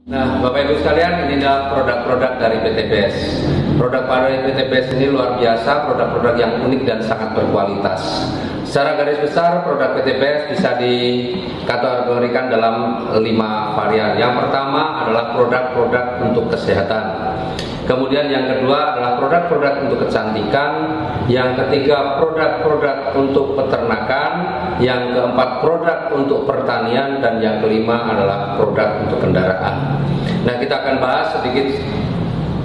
Nah, Bapak Ibu sekalian, ini adalah produk-produk dari PT BES. Produk dari PT BES ini luar biasa, produk-produk yang unik dan sangat berkualitas. Secara garis besar, produk PT BES bisa dikategorikan dalam 5 varian. Yang pertama adalah produk-produk untuk kesehatan. Kemudian yang kedua adalah produk-produk untuk kecantikan. Yang ketiga produk-produk untuk peternakan. Yang keempat produk untuk pertanian. Dan yang kelima adalah produk untuk kendaraan. Nah, kita akan bahas sedikit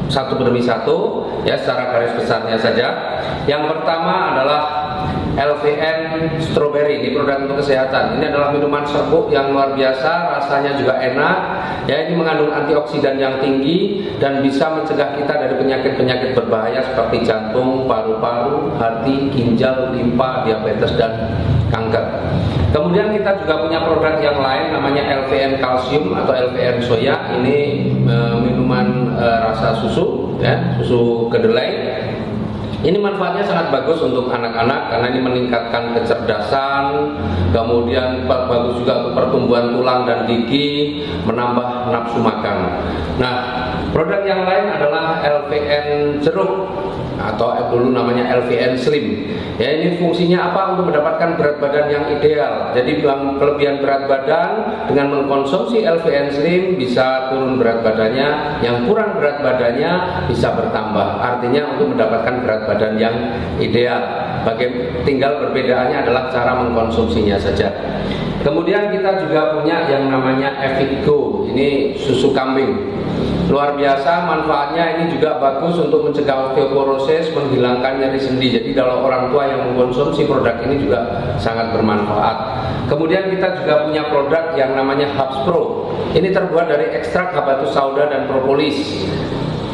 satu demi satu ya, secara garis besarnya saja. Yang pertama adalah LVN Strawberry, ini produk untuk kesehatan. Ini adalah minuman serbuk yang luar biasa, rasanya juga enak. Ya, ini mengandung antioksidan yang tinggi dan bisa mencegah kita dari penyakit-penyakit berbahaya seperti jantung, paru-paru, hati, ginjal, limpa, diabetes dan kanker. Kemudian kita juga punya produk yang lain namanya LVN Calcium atau LVN Soya. Ini minuman rasa susu, ya, susu kedelai. Ini manfaatnya sangat bagus untuk anak-anak karena ini meningkatkan kecerdasan, kemudian bagus juga untuk pertumbuhan tulang dan gigi, menambah nafsu makan. Nah, produk yang lain adalah LVN jeruk atau dulu namanya LVN Slim. Ya, ini fungsinya apa? Untuk mendapatkan berat badan yang ideal. Jadi kelebihan berat badan dengan mengkonsumsi LVN Slim bisa turun berat badannya, yang kurang berat badannya bisa bertambah. Artinya untuk mendapatkan berat badan yang ideal. Tinggal perbedaannya adalah cara mengkonsumsinya saja. Kemudian kita juga punya yang namanya Evigo. Ini susu kambing. Luar biasa manfaatnya, ini juga bagus untuk mencegah osteoporosis, menghilangkan nyeri sendi. Jadi kalau orang tua yang mengkonsumsi produk ini juga sangat bermanfaat. Kemudian kita juga punya produk yang namanya Hubs Pro. Ini terbuat dari ekstrak habatus sauda dan propolis.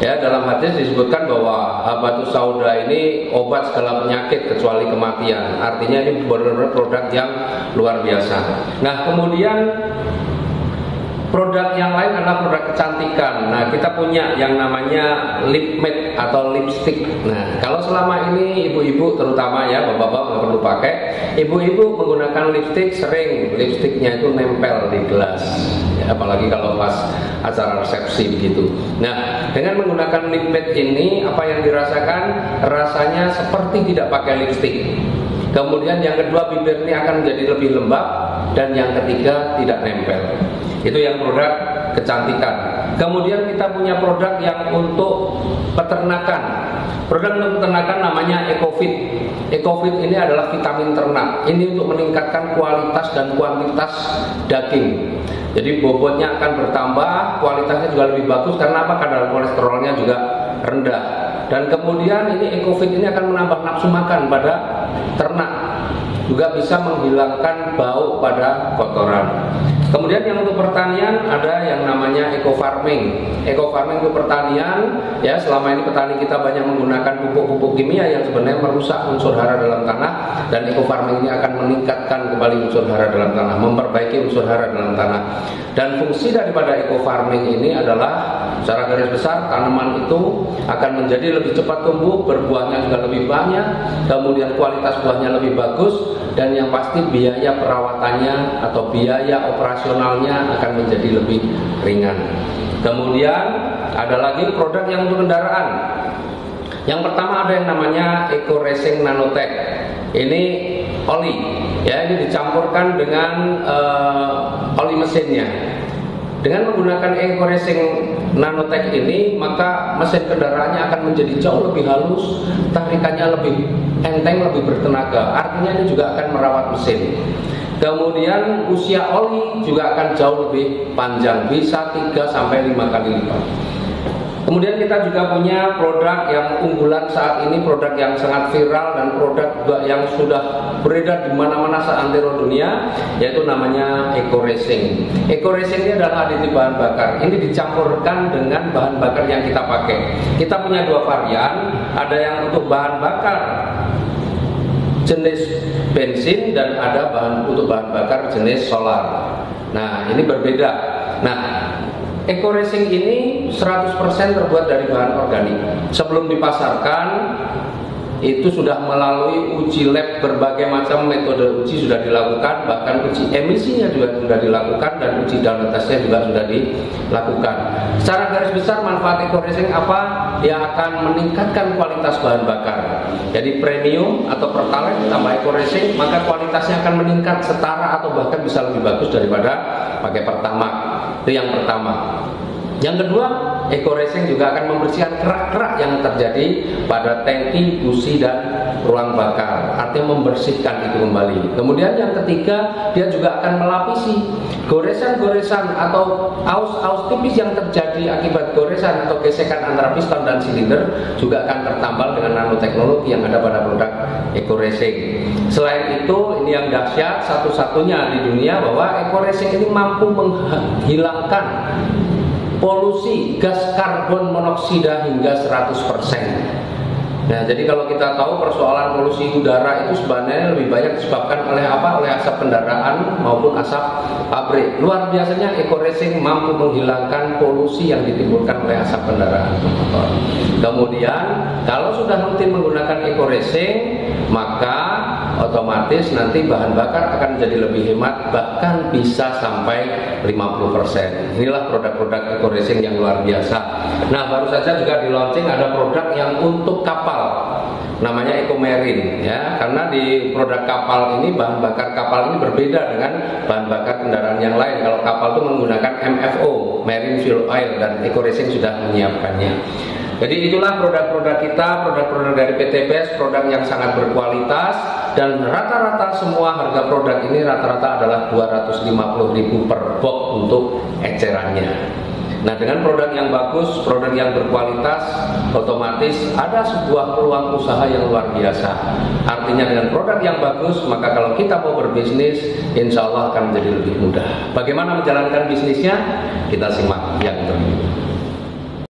Ya, dalam hadis disebutkan bahwa habatus sauda ini obat segala penyakit kecuali kematian. Artinya ini benar-benar produk yang luar biasa. Nah, kemudian produk yang lain adalah produk kecantikan. Nah, kita punya yang namanya lip matte atau lipstick. Nah, kalau selama ini ibu-ibu terutama ya, bapak-bapak nggak perlu pakai. Ibu-ibu menggunakan lipstick, sering lipsticknya itu nempel di gelas. Ya, apalagi kalau pas acara resepsi begitu. Nah, dengan menggunakan lip matte ini, apa yang dirasakan? Rasanya seperti tidak pakai lipstick. Kemudian yang kedua, bibir ini akan menjadi lebih lembab. Dan yang ketiga, tidak nempel. Itu yang produk kecantikan. Kemudian kita punya produk yang untuk peternakan. Produk untuk peternakan namanya EcoFit. EcoFit ini adalah vitamin ternak. Ini untuk meningkatkan kualitas dan kuantitas daging. Jadi bobotnya akan bertambah, kualitasnya juga lebih bagus. Karena apa? Kadar kolesterolnya juga rendah. Dan kemudian ini EcoFit ini akan menambah nafsu makan pada ternak. Juga bisa menghilangkan bau pada kotoran. Kemudian yang untuk pertanian ada yang namanya eco farming. Eco farming untuk pertanian, ya, selama ini petani kita banyak menggunakan pupuk-pupuk kimia yang sebenarnya merusak unsur hara dalam tanah, dan eco farming ini akan meningkatkan kembali unsur hara dalam tanah, memperbaiki unsur hara dalam tanah. Dan fungsi daripada eco farming ini adalah secara garis besar tanaman itu akan menjadi lebih cepat tumbuh, berbuahnya juga lebih banyak, kemudian kualitas buahnya lebih bagus, dan yang pasti biaya perawatannya atau biaya operasionalnya akan menjadi lebih ringan. Kemudian ada lagi produk yang untuk kendaraan. Yang pertama ada yang namanya Eco Racing Nanotech. Ini oli, ya, ini dicampurkan dengan oli mesinnya. Dengan menggunakan Eco Racing Nanotech ini, maka mesin kendaraannya akan menjadi jauh lebih halus, tarikannya lebih enteng, lebih bertenaga. Artinya ini juga akan merawat mesin. Kemudian usia oli juga akan jauh lebih panjang, bisa 3-5 kali lipat. Kemudian kita juga punya produk yang unggulan saat ini, produk yang sangat viral dan produk yang sudah beredar di mana-mana seantero dunia, yaitu namanya Eco Racing. Eco Racing ini adalah aditif bahan bakar. Ini dicampurkan dengan bahan bakar yang kita pakai. Kita punya 2 varian, ada yang untuk bahan bakar jenis bensin dan ada untuk bahan bakar jenis solar. Nah, ini berbeda. Nah, Eco Racing ini 100% terbuat dari bahan organik. Sebelum dipasarkan, itu sudah melalui uji lab, berbagai macam metode uji sudah dilakukan, bahkan uji emisinya juga sudah dilakukan, dan uji down tesnya juga sudah dilakukan. Secara garis besar manfaat eco racing apa? Yang akan meningkatkan kualitas bahan bakar. Jadi premium atau pertalite tambah eco racing, maka kualitasnya akan meningkat setara atau bahkan bisa lebih bagus daripada pakai pertamax. Itu yang pertama. Yang kedua, eco racing juga akan membersihkan kerak-kerak yang terjadi pada tangki, busi, dan ruang bakar. Artinya membersihkan itu kembali. Kemudian yang ketiga, dia juga akan melapisi goresan-goresan atau aus-aus tipis yang terjadi akibat goresan atau gesekan antara piston dan silinder, juga akan tertambal dengan nanoteknologi yang ada pada produk eco racing. Selain itu, ini yang dahsyat satu-satunya di dunia bahwa eco racing ini mampu menghilangkan polusi gas karbon monoksida hingga 100%. Nah, jadi kalau kita tahu persoalan polusi udara itu sebenarnya lebih banyak disebabkan oleh apa? Oleh asap kendaraan maupun asap pabrik. Luar biasanya eco racing mampu menghilangkan polusi yang ditimbulkan oleh asap kendaraan motor. Kemudian kalau sudah rutin menggunakan eco racing, maka otomatis nanti bahan bakar akan menjadi lebih hemat, bahkan bisa sampai 50%. Inilah produk-produk eco racing yang luar biasa. Nah, baru saja juga di launching ada produk yang untuk kapal, namanya Eco Marine, ya. Karena di produk kapal ini, bahan bakar kapal ini berbeda dengan bahan bakar kendaraan yang lain. Kalau kapal itu menggunakan MFO, Marine Fuel Oil, dan Eco Racing sudah menyiapkannya. Jadi itulah produk-produk kita, produk-produk dari PT BES, produk yang sangat berkualitas, dan rata-rata semua harga produk ini rata-rata adalah 250.000 per box untuk ecerannya. Nah, dengan produk yang bagus, produk yang berkualitas, otomatis ada sebuah peluang usaha yang luar biasa. Artinya dengan produk yang bagus, maka kalau kita mau berbisnis, insya Allah akan menjadi lebih mudah. Bagaimana menjalankan bisnisnya? Kita simak yang berikut.